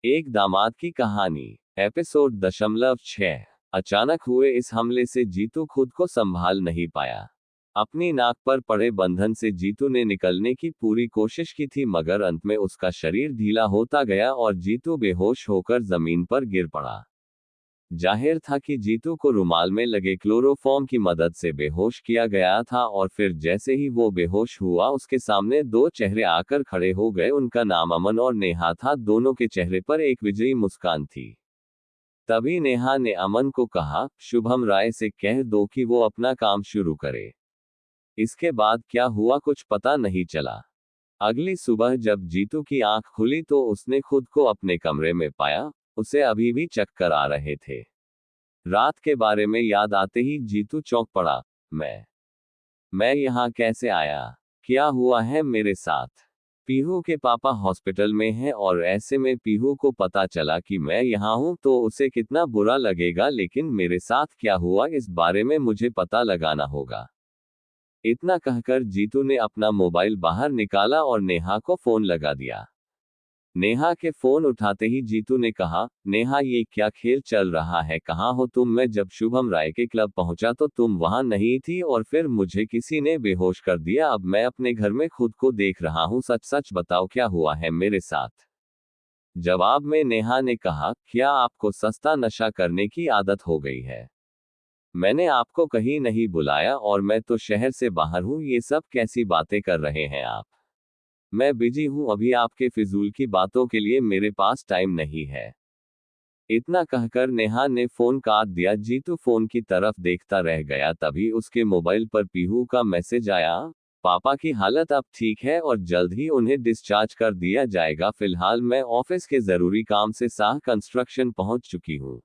एक दामाद की कहानी। एपिसोड 6। अचानक हुए इस हमले से जीतू खुद को संभाल नहीं पाया। अपनी नाक पर पड़े बंधन से जीतू ने निकलने की पूरी कोशिश की थी, मगर अंत में उसका शरीर ढीला होता गया और जीतू बेहोश होकर जमीन पर गिर पड़ा। जाहिर था कि जीतू को रुमाल में लगे क्लोरोफॉर्म की मदद से बेहोश किया गया था, और फिर जैसे ही वो बेहोश हुआ उसके सामने दो चेहरे आकर खड़े हो गए। उनका नाम अमन और नेहा था। दोनों के चेहरे पर एक विजयी मुस्कान थी। तभी नेहा ने अमन को कहा, शुभम राय से कह दो कि वो अपना काम शुरू करे। इसके बाद क्या हुआ कुछ पता नहीं चला। अगली सुबह जब जीतू की आंख खुली तो उसने खुद को अपने कमरे में पाया। उसे अभी भी चक्कर आ रहे थे। रात के बारे में याद आते ही जीतू चौंक पड़ा। मैं यहाँ कैसे आया? क्या हुआ है मेरे साथ? पीहू के पापा हॉस्पिटल में हैं और ऐसे में पीहू को पता चला कि मैं यहाँ हूँ तो उसे कितना बुरा लगेगा, लेकिन मेरे साथ क्या हुआ इस बारे में मुझे पता लगाना होगा। इतना कहकर जीतू ने अपना मोबाइल बाहर निकाला और नेहा को फोन लगा दिया। नेहा के फोन उठाते ही जीतू ने कहा, नेहा ये क्या खेल चल रहा है, कहाँ हो तुम? मैं जब शुभम राय के क्लब पहुंचा तो तुम वहां नहीं थी और फिर मुझे किसी ने बेहोश कर दिया। अब मैं अपने घर में खुद को देख रहा हूँ। सच सच बताओ क्या हुआ है मेरे साथ? जवाब में नेहा ने कहा, क्या आपको सस्ता नशा करने की आदत हो गई है? मैंने आपको कहीं नहीं बुलाया और मैं तो शहर से बाहर हूँ। ये सब कैसी बातें कर रहे हैं आप? मैं बिजी हूं, अभी आपके फिजूल की बातों के लिए मेरे पास टाइम नहीं है। इतना कहकर नेहा ने फोन काट दिया। जीतू फोन की तरफ देखता रह गया। तभी उसके मोबाइल पर पीहू का मैसेज आया, पापा की हालत अब ठीक है और जल्द ही उन्हें डिस्चार्ज कर दिया जाएगा। फिलहाल मैं ऑफिस के जरूरी काम से शाह कंस्ट्रक्शन पहुंच चुकी हूं।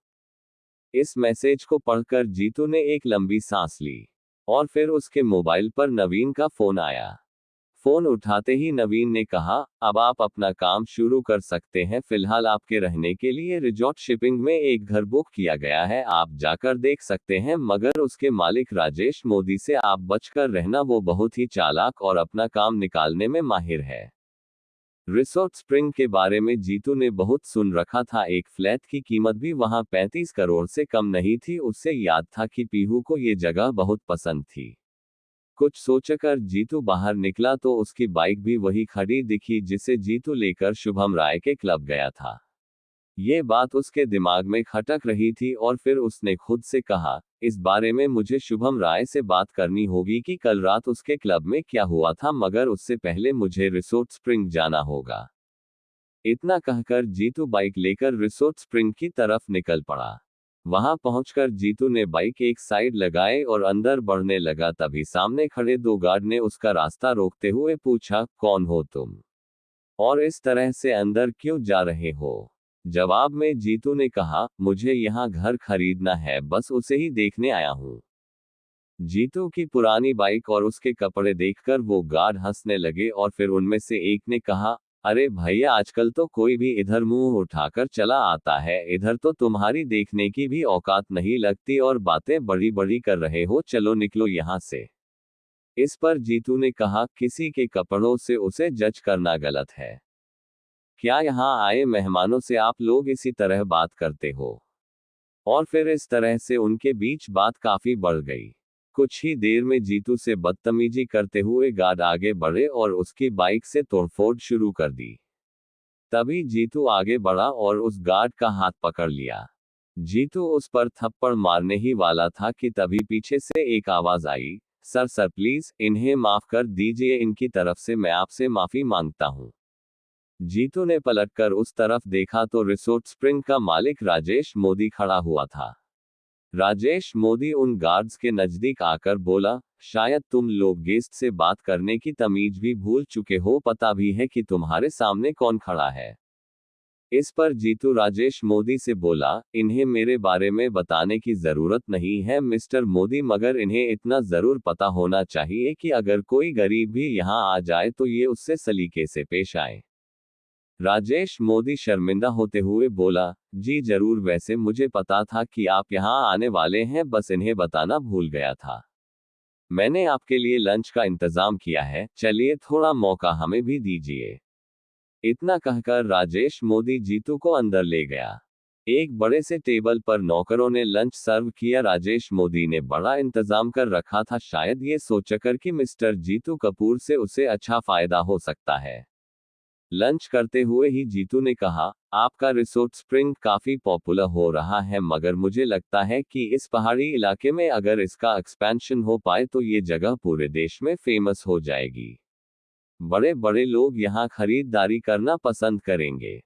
इस मैसेज को पढ़कर जीतू ने एक लंबी सांस ली और फिर उसके मोबाइल पर नवीन का फोन आया। फोन उठाते ही नवीन ने कहा, अब आप अपना काम शुरू कर सकते हैं। फिलहाल आपके रहने के लिए रिजॉर्ट शिपिंग में एक घर बुक किया गया है, आप जाकर देख सकते हैं। मगर उसके मालिक राजेश मोदी से आप बचकर रहना, वो बहुत ही चालाक और अपना काम निकालने में माहिर है। रिसोर्ट स्प्रिंग के बारे में जीतू ने बहुत सुन रखा था। एक फ्लैट की कीमत भी वहां 35 करोड़ से कम नहीं थी। उससे याद था कि पीहू को ये जगह बहुत पसंद थी। कुछ सोचकर जीतू बाहर निकला तो उसकी बाइक भी वही खड़ी दिखी जिसे जीतू लेकर शुभम राय के क्लब गया था। ये बात उसके दिमाग में खटक रही थी और फिर उसने खुद से कहा, इस बारे में मुझे शुभम राय से बात करनी होगी कि कल रात उसके क्लब में क्या हुआ था, मगर उससे पहले मुझे रिसोर्ट स्प्रिंग जाना होगा। इतना कहकर जीतू बाइक लेकर रिसोर्ट स्प्रिंग की तरफ निकल पड़ा। वहां पहुंचकर जीतू ने बाइक एक साइड लगाए और अंदर बढ़ने लगा। तभी सामने खड़े दो गार्ड ने उसका रास्ता रोकते हुए पूछा, कौन हो तुम और इस तरह से अंदर क्यों जा रहे हो? जवाब में जीतू ने कहा, मुझे यहाँ घर खरीदना है, बस उसे ही देखने आया हूँ। जीतू की पुरानी बाइक और उसके कपड़े देखकर वो गार्ड हंसने लगे और फिर उनमें से एक ने कहा, अरे भैया, आजकल तो कोई भी इधर मुंह उठाकर चला आता है, इधर तो तुम्हारी देखने की भी औकात नहीं लगती और बातें बड़ी बड़ी कर रहे हो, चलो निकलो यहाँ से। इस पर जीतू ने कहा, किसी के कपड़ों से उसे जज करना गलत है। क्या यहाँ आए मेहमानों से आप लोग इसी तरह बात करते हो? और फिर इस तरह से उनके बीच बात काफी बढ़ गई। कुछ ही देर में जीतू से बदतमीजी करते हुए गार्ड आगे बढ़े और उसकी बाइक से तोड़फोड़ शुरू कर दी। तभी जीतू आगे बढ़ा और उस गार्ड का हाथ पकड़ लिया। जीतू उस पर थप्पड़ मारने ही वाला था कि तभी पीछे से एक आवाज आई, सर सर प्लीज इन्हें माफ कर दीजिए, इनकी तरफ से मैं आपसे माफी मांगता हूँ। जीतू ने पलटकर उस तरफ देखा तो रिसोर्ट स्प्रिंग का मालिक राजेश मोदी खड़ा हुआ था। राजेश मोदी उन गार्ड्स के नजदीक आकर बोला, शायद तुम लोग गेस्ट से बात करने की तमीज भी भूल चुके हो, पता भी है कि तुम्हारे सामने कौन खड़ा है? इस पर जीतू राजेश मोदी से बोला, इन्हें मेरे बारे में बताने की जरूरत नहीं है मिस्टर मोदी, मगर इन्हें इतना जरूर पता होना चाहिए कि अगर कोई गरीब भी यहाँ आ जाए तो ये उससे सलीके से पेश आए। राजेश मोदी शर्मिंदा होते हुए बोला, जी जरूर, वैसे मुझे पता था कि आप यहाँ आने वाले हैं, बस इन्हें बताना भूल गया था। मैंने आपके लिए लंच का इंतजाम किया है, चलिए थोड़ा मौका हमें भी दीजिए। इतना कहकर राजेश मोदी जीतू को अंदर ले गया। एक बड़े से टेबल पर नौकरों ने लंच सर्व किया। राजेश मोदी ने बड़ा इंतजाम कर रखा था, शायद ये सोचकर कि मिस्टर जीतू कपूर से उसे अच्छा फायदा हो सकता है। लंच करते हुए ही जीतू ने कहा, आपका रिसोर्ट स्प्रिंग काफी पॉपुलर हो रहा है, मगर मुझे लगता है कि इस पहाड़ी इलाके में अगर इसका एक्सपेंशन हो पाए तो ये जगह पूरे देश में फेमस हो जाएगी। बड़े बड़े लोग यहाँ खरीदारी करना पसंद करेंगे।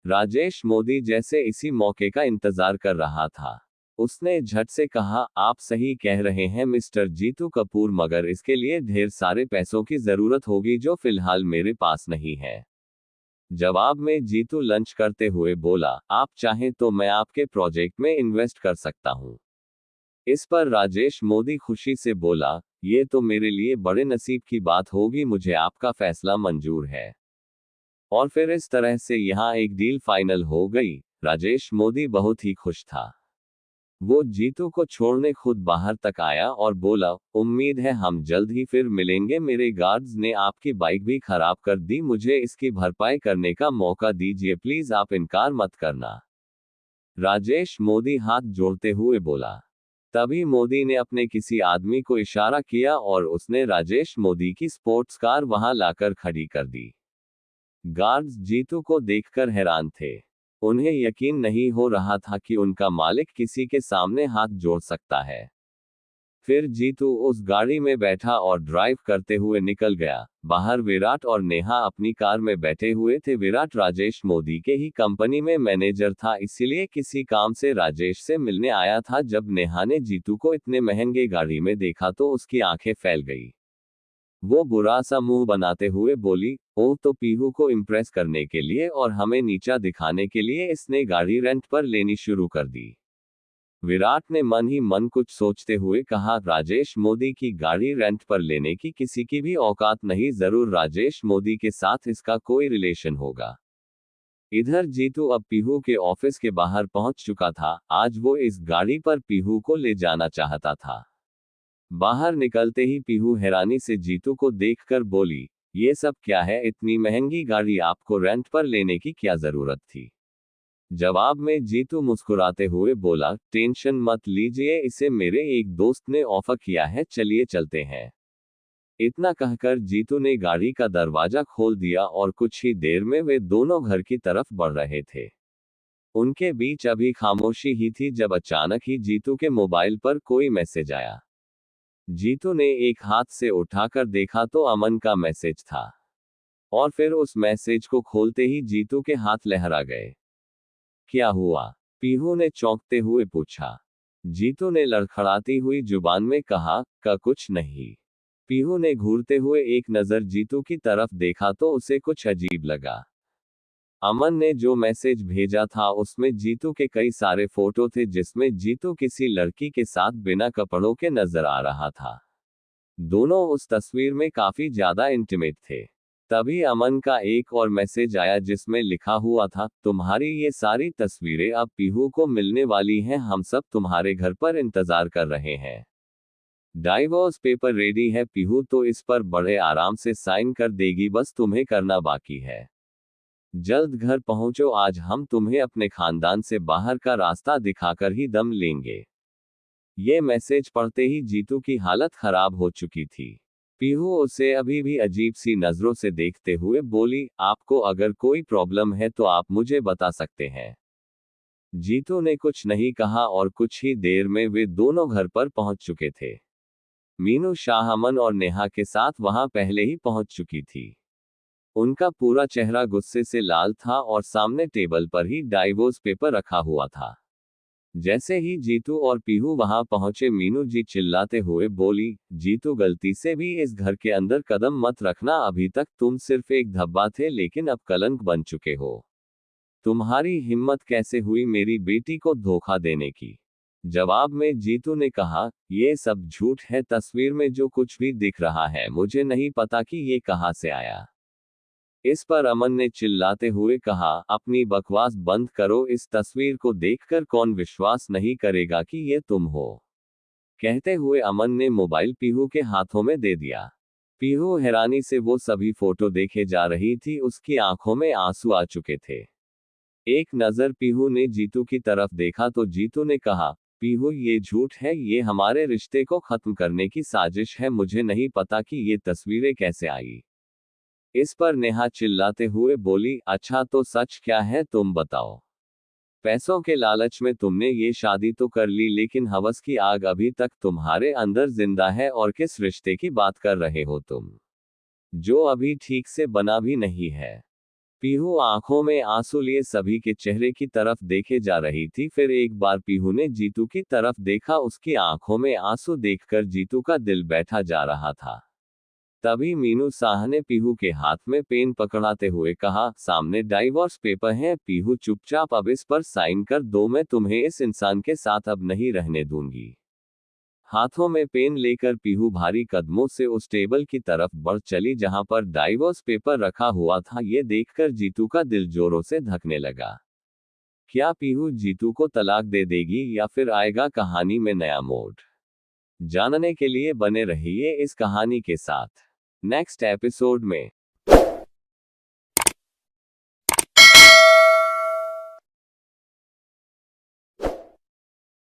राजेश मोदी जैसे इसी मौके का इंतजार कर रहा था। उसने झट से कहा, आप सही कह रहे हैं मिस्टर जीतू कपूर, मगर इसके लिए ढेर सारे पैसों की जरूरत होगी जो फिलहाल मेरे पास नहीं है। जवाब में जीतू लंच करते हुए बोला, आप चाहें तो मैं आपके प्रोजेक्ट में इन्वेस्ट कर सकता हूं। इस पर राजेश मोदी खुशी से बोला, ये तो मेरे लिए बड़े नसीब की बात होगी, मुझे आपका फैसला मंजूर है। और फिर इस तरह से यहाँ एक डील फाइनल हो गई। राजेश मोदी बहुत ही खुश था। वो जीतू को छोड़ने खुद बाहर तक आया और बोला, उम्मीद है हम जल्द ही फिर मिलेंगे। मेरे गार्ड्स ने आपकी बाइक भी खराब कर दी, मुझे इसकी भरपाई करने का मौका दीजिए प्लीज, आप इनकार मत करना। राजेश मोदी हाथ जोड़ते हुए बोला। तभी मोदी ने अपने किसी आदमी को इशारा किया और उसने राजेश मोदी की स्पोर्ट्स कार वहां लाकर खड़ी कर दी। गार्ड्स जीतू को देखकर हैरान थे। उन्हें यकीन नहीं हो रहा था कि उनका मालिक किसी के सामने हाथ जोड़ सकता है। फिर जीतू उस गाड़ी में बैठा और ड्राइव करते हुए निकल गया। बाहर विराट और नेहा अपनी कार में बैठे हुए थे। विराट राजेश मोदी के ही कंपनी में मैनेजर था, इसीलिए किसी काम से राजेश से मिलने आया था। जब नेहा ने जीतू को इतने महंगे गाड़ी में देखा तो उसकी आंखें फैल गई। वो बुरा सा मुंह बनाते हुए बोली, ओह, तो पीहू को इम्प्रेस करने के लिए और हमें नीचा दिखाने के लिए इसने गाड़ी रेंट पर लेनी शुरू कर दी। विराट ने मन ही मन कुछ सोचते हुए कहा, राजेश मोदी की गाड़ी रेंट पर लेने की किसी की भी औकात नहीं, जरूर राजेश मोदी के साथ इसका कोई रिलेशन होगा। इधर जीतू अब पीहू के ऑफिस के बाहर पहुंच चुका था। आज वो इस गाड़ी पर पीहू को ले जाना चाहता था। बाहर निकलते ही पीहू हैरानी से जीतू को देखकर बोली, ये सब क्या है, इतनी महंगी गाड़ी आपको रेंट पर लेने की क्या जरूरत थी। जवाब में जीतू मुस्कुराते हुए बोला, टेंशन मत लीजिए, इसे मेरे एक दोस्त ने ऑफर किया है, चलिए चलते हैं। इतना कहकर जीतू ने गाड़ी का दरवाजा खोल दिया और कुछ ही देर में वे दोनों घर की तरफ बढ़ रहे थे। उनके बीच अभी खामोशी ही थी जब अचानक ही जीतू के मोबाइल पर कोई मैसेज आया। जीतू ने एक हाथ से उठाकर देखा तो अमन का मैसेज था। और फिर उस मैसेज को खोलते ही जीतू के हाथ लहरा गए। क्या हुआ? पीहू ने चौंकते हुए पूछा। जीतू ने लड़खड़ाती हुई जुबान में कहा, का कुछ नहीं। पीहू ने घूरते हुए एक नजर जीतू की तरफ देखा तो उसे कुछ अजीब लगा। अमन ने जो मैसेज भेजा था उसमें जीतू के कई सारे फोटो थे, जिसमें जीतू किसी लड़की के साथ बिना कपड़ों के नजर आ रहा था। दोनों उस तस्वीर में काफी ज्यादा इंटीमेट थे। तभी अमन का एक और मैसेज आया जिसमें लिखा हुआ था, तुम्हारी ये सारी तस्वीरें अब पीहू को मिलने वाली हैं, हम सब तुम्हारे घर पर इंतजार कर रहे हैं। डाइवोर्स पेपर रेडी है, पीहू तो इस पर बड़े आराम से साइन कर देगी, बस तुम्हें करना बाकी है। जल्द घर पहुंचो, आज हम तुम्हें अपने खानदान से बाहर का रास्ता दिखाकर ही दम लेंगे। ये मैसेज पढ़ते ही जीतू की हालत खराब हो चुकी थी। पीहू उसे अभी भी अजीब सी नजरों से देखते हुए बोली, आपको अगर कोई प्रॉब्लम है तो आप मुझे बता सकते हैं। जीतू ने कुछ नहीं कहा और कुछ ही देर में वे दोनों घर पर पहुंच चुके थे। मीनू शाह अमन और नेहा के साथ वहां पहले ही पहुंच चुकी थी। उनका पूरा चेहरा गुस्से से लाल था और सामने टेबल पर ही डाइवोर्स पेपर रखा हुआ था। जैसे ही जीतू और पीहू वहां पहुंचे, मीनू जी चिल्लाते हुए बोली, जीतू गलती से भी इस घर के अंदर कदम मत रखना, अभी तक तुम सिर्फ एक धब्बा थे लेकिन अब कलंक बन चुके हो। तुम्हारी हिम्मत कैसे हुई मेरी बेटी को धोखा देने की। जवाब में जीतू ने कहा, ये सब झूठ है, तस्वीर में जो कुछ भी दिख रहा है मुझे नहीं पता कि ये कहां से आया। इस पर अमन ने चिल्लाते हुए कहा, अपनी बकवास बंद करो, इस तस्वीर को देखकर कौन विश्वास नहीं करेगा कि ये तुम हो। कहते हुए अमन ने मोबाइल पीहू के हाथों में दे दिया। पीहू हैरानी से वो सभी फोटो देखे जा रही थी, उसकी आंखों में आंसू आ चुके थे। एक नजर पीहू ने जीतू की तरफ देखा तो जीतू ने कहा, पीहू ये झूठ है, ये हमारे रिश्ते को खत्म करने की साजिश है, मुझे नहीं पता कि ये तस्वीरें कैसे आई। इस पर नेहा चिल्लाते हुए बोली, अच्छा तो सच क्या है तुम बताओ। पैसों के लालच में तुमने ये शादी तो कर ली, लेकिन हवस की आग अभी तक तुम्हारे अंदर जिंदा है, और किस रिश्ते की बात कर रहे हो तुम, जो अभी ठीक से बना भी नहीं है। पीहू आंखों में आंसू लिए सभी के चेहरे की तरफ देखे जा रही थी, फिर एक बार पीहू ने जीतू की तरफ देखा, उसकी आंखों में आंसू देखकर जीतू का दिल बैठा जा रहा था। तभी मीनू शाह ने पीहू के हाथ में पेन पकड़ाते हुए कहा, सामने डाइवोर्स पेपर है पीहू, चुपचाप अब इस पर साइन कर दो, मैं तुम्हें इस इंसान के साथ अब नहीं रहने दूंगी। हाथों में पेन लेकर पीहू भारी कदमों से उस टेबल की तरफ बढ़ चली जहां पर डाइवोर्स पेपर रखा हुआ था। ये देखकर जीतू का दिल जोरों से धड़कने लगा। क्या पीहू जीतू को तलाक दे देगी या फिर आएगा कहानी में नया मोड़? जानने के लिए बने रहिए इस कहानी के साथ नेक्स्ट एपिसोड में।